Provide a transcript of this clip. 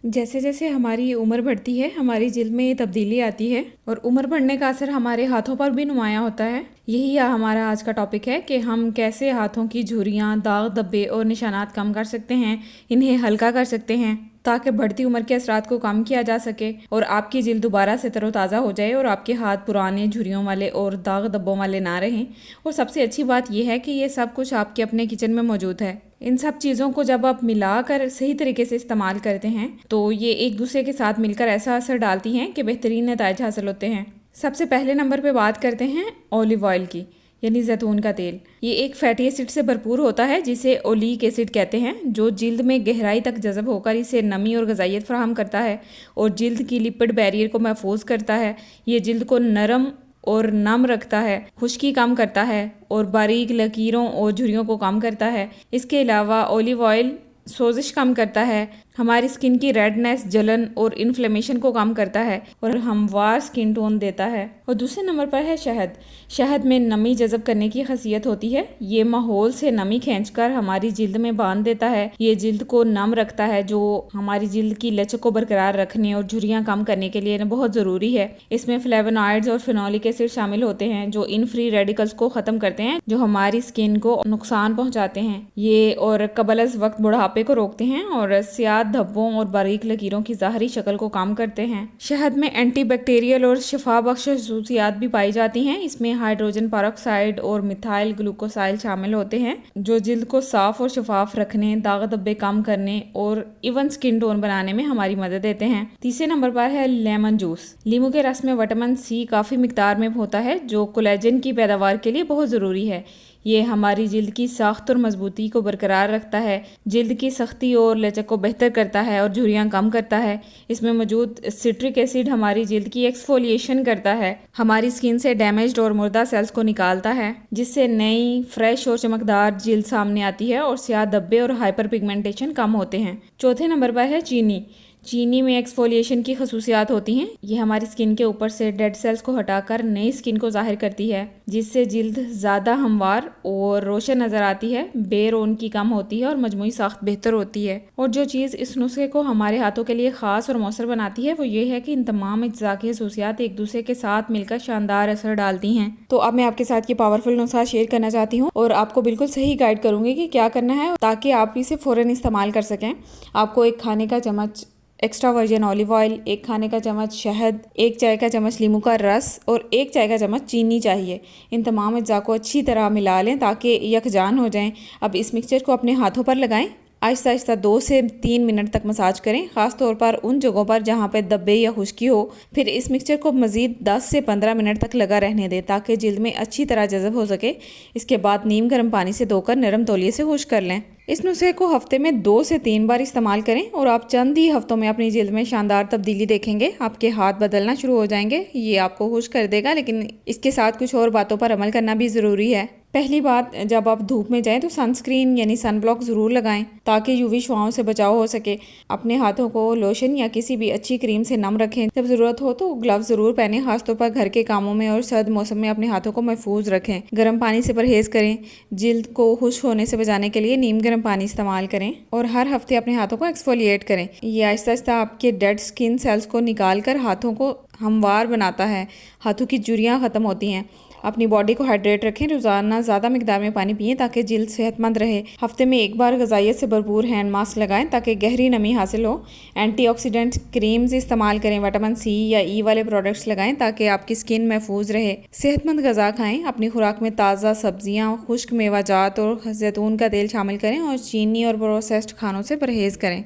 जैसे जैसे हमारी उम्र बढ़ती है हमारी जिल्द में ये तब्दीली आती है और उम्र बढ़ने का असर हमारे हाथों पर भी नुमायाँ होता है। यही हमारा आज का टॉपिक है कि हम कैसे हाथों की झुर्रियाँ, दाग धब्बे और निशानात कम कर सकते हैं, इन्हें हल्का कर सकते हैं ताकि बढ़ती उम्र के असरात को कम किया जा सके और आपकी जिल्द दोबारा से तरोताज़ा हो जाए और आपके हाथ पुराने झुर्रियों वाले और दाग धब्बों वाले ना रहें। और सबसे अच्छी बात यह है कि ये सब कुछ आपके अपने किचन में मौजूद है। इन सब चीज़ों को जब आप मिलाकर सही तरीके से इस्तेमाल करते हैं तो ये एक दूसरे के साथ मिलकर ऐसा असर डालती हैं कि बेहतरीन नतीजे हासिल होते हैं। सबसे पहले नंबर पे बात करते हैं ऑलिव ऑयल की, यानी जैतून का तेल। ये एक फैटी एसिड से भरपूर होता है जिसे ओलिक एसिड कहते हैं, जो जिल्द में गहराई तक जज़ब होकर इसे नमी और ग़िज़ाइयत फराहम करता है और जिल्द की लिपिड बैरियर को महफूज करता है। ये जिल्द को नरम और नम रखता है, खुश्की कम करता है और बारीक लकीरों और झुर्रियों को कम करता है। इसके अलावा ऑलिव ऑयल सोजिश कम करता है, हमारी स्किन की रेडनेस, जलन और इन्फ्लेमेशन को कम करता है और हमवार स्किन टोन देता है। और दूसरे नंबर पर है शहद। शहद में नमी जज़ब करने की खसियत होती है। ये माहौल से नमी खींचकर हमारी जिल्द में बांध देता है। ये जिल्द को नम रखता है, जो हमारी जिल्द की लचक को बरकरार रखने और झुर्रियाँ कम करने के लिए बहुत ज़रूरी है। इसमें फ्लेवोनॉइड्स और फिनोलिक एसिड शामिल होते हैं जो इन फ्री रेडिकल्स को ख़त्म करते हैं जो हमारी स्किन को नुकसान पहुँचाते हैं। ये और कबल अज़ वक्त बुढ़ापे को रोकते हैं और सियाह धब्बों और बारीक लकीरों की ज़ाहरी शक्ल को कम करते हैं। शहद में एंटीबैक्टीरियल और शिफा बख्श खसूसियात भी पाई जाती हैं। इसमें हाइड्रोजन पेरोक्साइड और मिथाइल ग्लूकोसाइल शामिल होते हैं जो जिल्द को साफ और शफाफ रखने, दाग धब्बे कम करने और इवन स्किन टोन बनाने में हमारी मदद देते हैं। तीसरे नंबर पर है लेमन जूस। लीमू के रस में विटामिन सी काफ़ी मिकदार में होता है जो कोलेजन की पैदावार के लिए बहुत ज़रूरी है। ये हमारी जिल्द की साख्त और मजबूती को बरकरार रखता है, जिल्द की सख्ती और लचक को बेहतर करता है और झुर्रियाँ कम करता है। इसमें मौजूद सिट्रिक एसिड हमारी जिल्द की एक्सफोलिएशन करता है, हमारी स्किन से डैमेज्ड और मुर्दा सेल्स को निकालता है, जिससे नई, फ्रेश और चमकदार जिल्द सामने आती है और स्याह धब्बे और हाइपर पिगमेंटेशन कम होते हैं। चौथे नंबर पर है चीनी। चीनी में एक्सफोलिएशन की खसूसियात होती हैं। ये हमारी स्किन के ऊपर से डेड सेल्स को हटाकर नई स्किन को जाहिर करती है, जिससे जिल्द ज़्यादा हमवार और रोशन नज़र आती है, बेरोन की कम होती है और मजमूई साख्त बेहतर होती है। और जो चीज़ इस नुस्खे को हमारे हाथों के लिए ख़ास और मौसर बनाती है वो ये है कि इन तमाम अज्जा की खसूसियात एक दूसरे के साथ मिलकर शानदार असर डालती हैं। तो अब मैं आपके साथ ये पावरफुल नुस्खा शेयर करना चाहती हूँ और आपको बिल्कुल सही गाइड करूँगी कि क्या करना है ताकि आप इसे फ़ौरन इस्तेमाल कर सकें। आपको एक खाने का चम्मच एक्स्ट्रा वर्जिन ऑलिव ऑयल, एक खाने का चम्मच शहद, एक चाय का चम्मच लीमू का रस और एक चाय का चम्मच चीनी चाहिए। इन तमाम अज्जा को अच्छी तरह मिला लें ताकि यकजान हो जाएं। अब इस मिक्सचर को अपने हाथों पर लगाएं, आहिस्ता आहिस्ता 2 से 3 मिनट तक मसाज करें, ख़ास तौर पर उन जगहों पर जहाँ पे धब्बे या खुश्की हो। फिर इस मिक्सचर को मज़ीद 10 से 15 मिनट तक लगा रहने दें ताकि जिल्द में अच्छी तरह जज़ब हो सके। इसके बाद नीम गर्म पानी से धोकर नरम तौलिए से खुश्क कर लें। इस नुस्खे को हफ्ते में 2 से 3 बार इस्तेमाल करें और आप चंद ही हफ्तों में अपनी जिल्द में शानदार तब्दीली देखेंगे। आपके हाथ बदलना शुरू हो जाएंगे। ये आपको खुश कर देगा, लेकिन इसके साथ कुछ और बातों पर अमल करना भी ज़रूरी है। पहली बात, जब आप धूप में जाएं तो सनस्क्रीन यानी सन ब्लॉक ज़रूर लगाएं ताकि यूवी शुआओं से बचाव हो सके। अपने हाथों को लोशन या किसी भी अच्छी क्रीम से नम रखें। जब ज़रूरत हो तो ग्लव्स ज़रूर पहनें, खासतौर पर घर के कामों में, और सर्द मौसम में अपने हाथों को महफूज रखें। गर्म पानी से परहेज़ करें। जिल्द को खुश्क होने से बचाने के लिए नीम गर्म पानी इस्तेमाल करें और हर हफ्ते अपने हाथों को एक्सफोलिएट करें। ये आहिस्ता आहिस्ता आपके डेड स्किन सेल्स को निकाल कर हाथों को हमवार बनाता है, हाथों की झुर्रियाँ ख़त्म होती हैं। अपनी बॉडी को हाइड्रेट रखें, रोज़ाना ज़्यादा मिकदार में पानी पिएं ताकि जिल्द सेहतमंद रहे। हफ्ते में एक बार ग़िज़ाइयत से भरपूर हैंड मास्क लगाएं ताकि गहरी नमी हासिल हो। एंटीऑक्सीडेंट क्रीम्स इस्तेमाल करें, विटामिन सी या ई वाले प्रोडक्ट्स लगाएं ताकि आपकी स्किन महफूज रहे। सेहतमंद ग़िज़ा खाएं, अपनी खुराक में ताज़ा सब्जियाँ, खुश्क मेवाजात और जैतून का तेल शामिल करें और चीनी और प्रोसेस्ड खानों से परहेज़ करें।